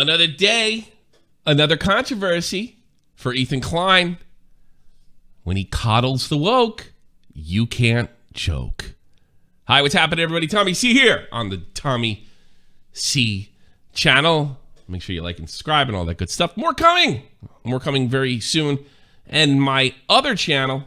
Another day, another controversy for Ethan Klein. When he coddles the woke, you can't joke. Hi, what's happening, everybody? Tommy C here on the Tommy C channel. Make sure you like and subscribe and all that good stuff. More coming very soon. And my other channel,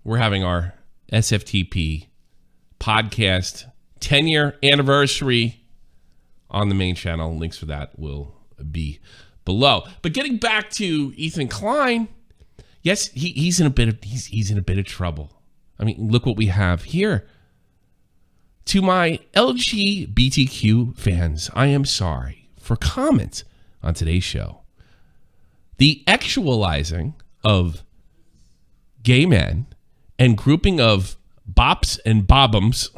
we're having our SFTP podcast 10-year anniversary on the main channel. Links for that will be below. But getting back to Ethan Klein, yes, he's in a bit of trouble. I mean, look what we have here. To my LGBTQ fans, I am sorry for comments on today's show. The actualizing of gay men and grouping of bops and bobums.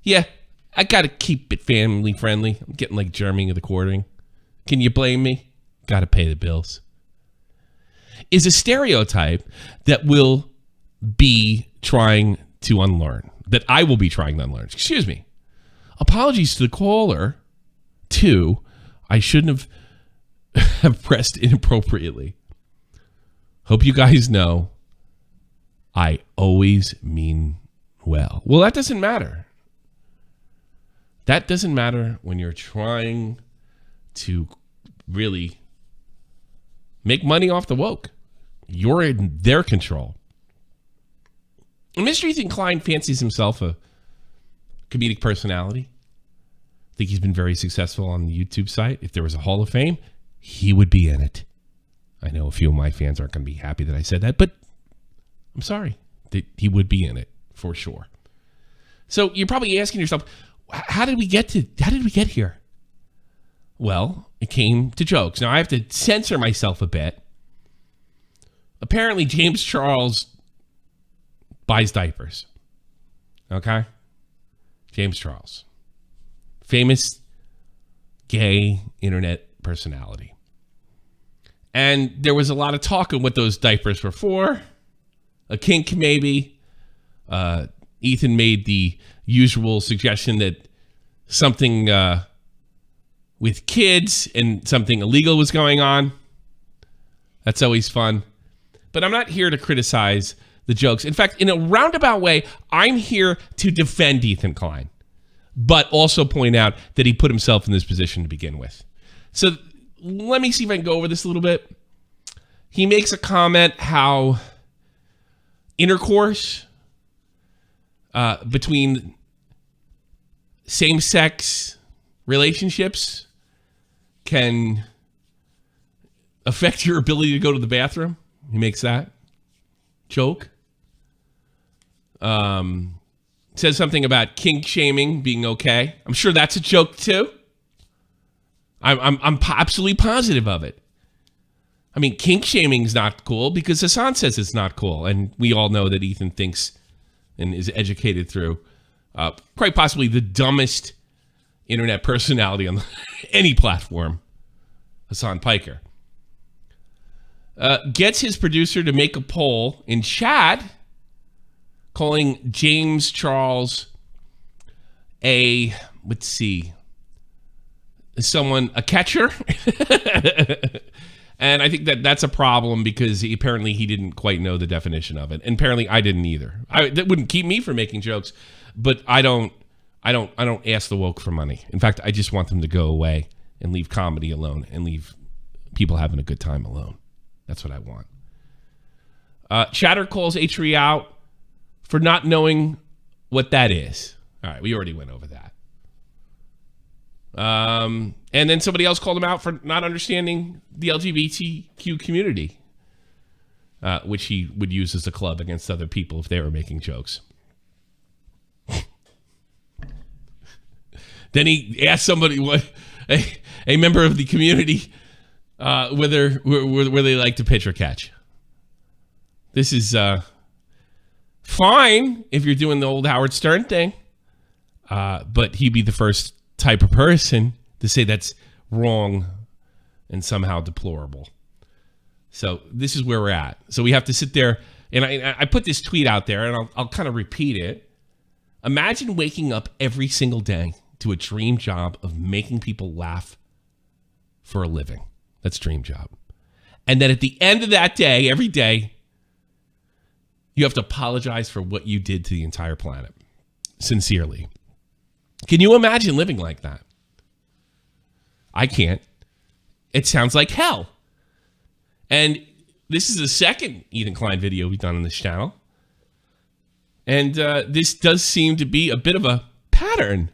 Yeah, I got to keep it family friendly. I'm getting like Jeremy of the quartering. Can you blame me? Got to pay the bills. Is a stereotype that will be trying to unlearn. That I will be trying to unlearn. Excuse me. Apologies to the caller. 2, I shouldn't have pressed inappropriately. Hope you guys know I always mean well. Well, that doesn't matter. That doesn't matter when you're trying to really make money off the woke. You're in their control. Mr. Ethan Klein fancies himself a comedic personality. I think he's been very successful on the YouTube site. If there was a Hall of Fame, he would be in it. I know a few of my fans aren't going to be happy that I said that, but I'm sorry. He would be in it for sure. So you're probably asking yourself, how did we get here? Well, it came to jokes. Now I have to censor myself a bit. Apparently James Charles buys diapers. Okay? James Charles. Famous gay internet personality. And there was a lot of talk of what those diapers were for. A kink, maybe. Ethan made the usual suggestion that something with kids and something illegal was going on. That's always fun. But I'm not here to criticize the jokes. In fact, in a roundabout way, I'm here to defend Ethan Klein, but also point out that he put himself in this position to begin with. So let me see if I can go over this a little bit. He makes a comment how intercourse between same-sex relationships can affect your ability to go to the bathroom. He makes that joke. Says something about kink shaming being okay. I'm sure that's a joke too. I'm absolutely positive of it. I mean, kink shaming is not cool because Hassan says it's not cool, and we all know that Ethan thinks and is educated through quite possibly the dumbest internet personality on any platform, Hassan Piker. Gets his producer to make a poll in chat calling James Charles a catcher. And I think that's a problem because apparently he didn't quite know the definition of it. And apparently I didn't either. That wouldn't keep me from making jokes, but I don't ask the woke for money. In fact, I just want them to go away and leave comedy alone and leave people having a good time alone. That's what I want. Chatter calls H3 out for not knowing what that is. All right, we already went over that. And then somebody else called him out for not understanding the LGBTQ community, which he would use as a club against other people if they were making jokes. Then he asked somebody, a member of the community, whether they like to pitch or catch. This is fine if you're doing the old Howard Stern thing, but he'd be the first type of person to say that's wrong and somehow deplorable. So this is where we're at. So we have to sit there, and I put this tweet out there, and I'll kind of repeat it. Imagine waking up every single day to a dream job of making people laugh for a living. That's dream job. And then at the end of that day, every day, you have to apologize for what you did to the entire planet. Sincerely. Can you imagine living like that? I can't. It sounds like hell. And this is the second Ethan Klein video we've done on this channel. And this does seem to be a bit of a pattern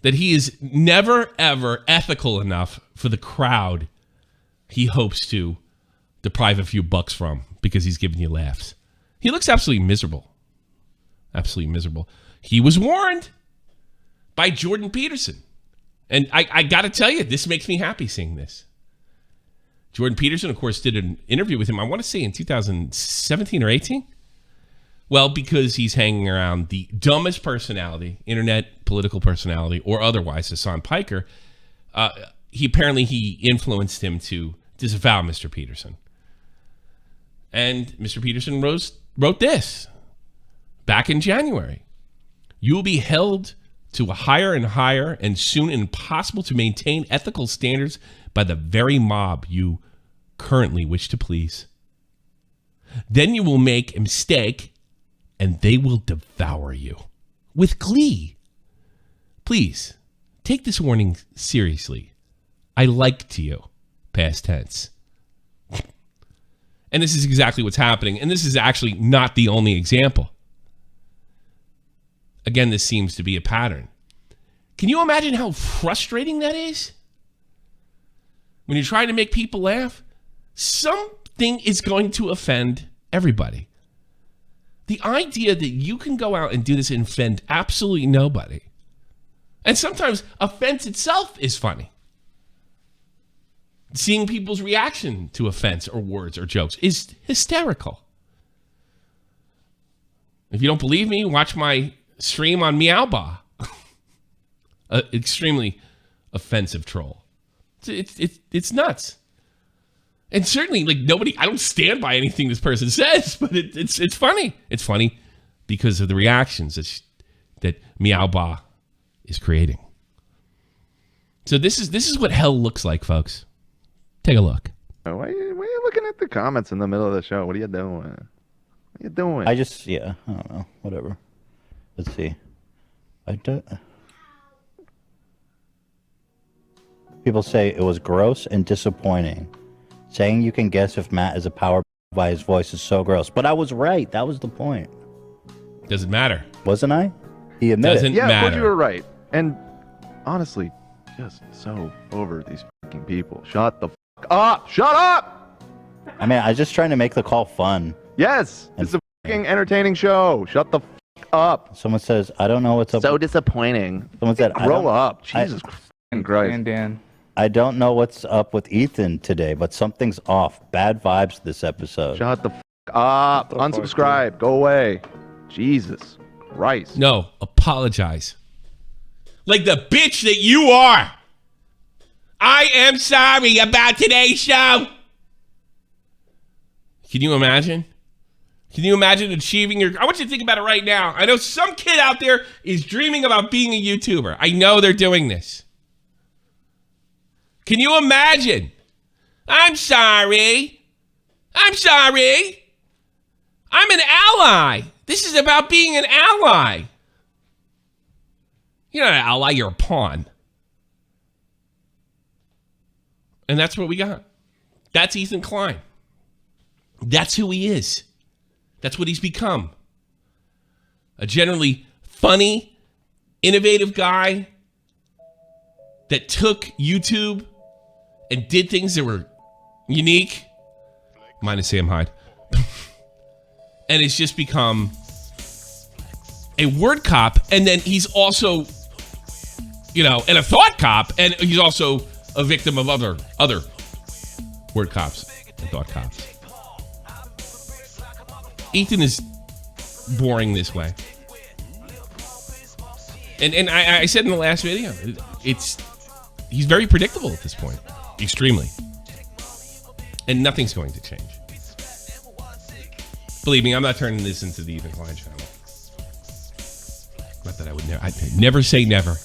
that he is never, ever ethical enough for the crowd he hopes to deprive a few bucks from because he's giving you laughs. He looks absolutely miserable. Absolutely miserable. He was warned by Jordan Peterson. And I got to tell you, this makes me happy seeing this. Jordan Peterson, of course, did an interview with him, I want to say in 2017 or 18. Well, because he's hanging around the dumbest personality, internet political personality, or otherwise, Hassan Piker. He influenced him to disavow Mr. Peterson. And Mr. Peterson wrote this back in January. You will be held to a higher and higher and soon impossible to maintain ethical standards by the very mob you currently wish to please. Then you will make a mistake and they will devour you with glee. Please take this warning seriously. I liked you, past tense. And this is exactly what's happening. And this is actually not the only example. Again, this seems to be a pattern. Can you imagine how frustrating that is? When you're trying to make people laugh, something is going to offend everybody. The idea that you can go out and do this and offend absolutely nobody. And sometimes offense itself is funny. Seeing people's reaction to offense or words or jokes is hysterical. If you don't believe me, watch my stream on Meowba. An extremely offensive troll. It's nuts. And certainly, like, I don't stand by anything this person says, but it's funny. It's funny because of the reactions that Meowba is creating. So this is what hell looks like, folks. Take a look. Why are you looking at the comments in the middle of the show? What are you doing? What are you doing? I don't know. Whatever. Let's see. People say it was gross and disappointing. Saying you can guess if Matt is a power by his voice is so gross. But I was right. That was the point. Doesn't matter. Wasn't I? He admitted. Doesn't yeah, matter. of course you were right. And honestly, just so over these fucking people. Shut the fuck up! Shut up! I mean, I was just trying to make the call fun. Yes, it's a fucking entertaining show. Shut the fuck up. Someone says, I don't know what's up. So disappointing. Someone said, grow up. Jesus Christ. Dan. I don't know what's up with Ethan today, but something's off. Bad vibes this episode. Shut the fuck up. Unsubscribe. Go away. Jesus Christ. No, apologize. Like the bitch that you are. I am sorry about today's show. Can you imagine? Can you imagine achieving I want you to think about it right now. I know some kid out there is dreaming about being a YouTuber. I know they're doing this. Can you imagine? I'm sorry. I'm sorry. I'm an ally. This is about being an ally. You're not an ally, you're a pawn. And that's what we got. That's Ethan Klein. That's who he is. That's what he's become. A generally funny, innovative guy that took YouTube and did things that were unique, minus Sam Hyde, and it's just become a word cop, and then he's also, and a thought cop, and he's also a victim of other word cops and thought cops. Ethan is boring this way. And I said in the last video, he's very predictable at this point. Extremely. And nothing's going to change. Believe me, I'm not turning this into the Ethan Klein channel. Not that I would never say never.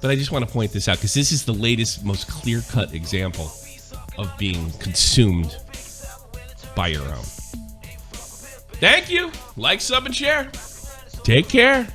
But I just want to point this out because this is the latest, most clear-cut example of being consumed by your own. Thank you. Like, sub, and share. Take care.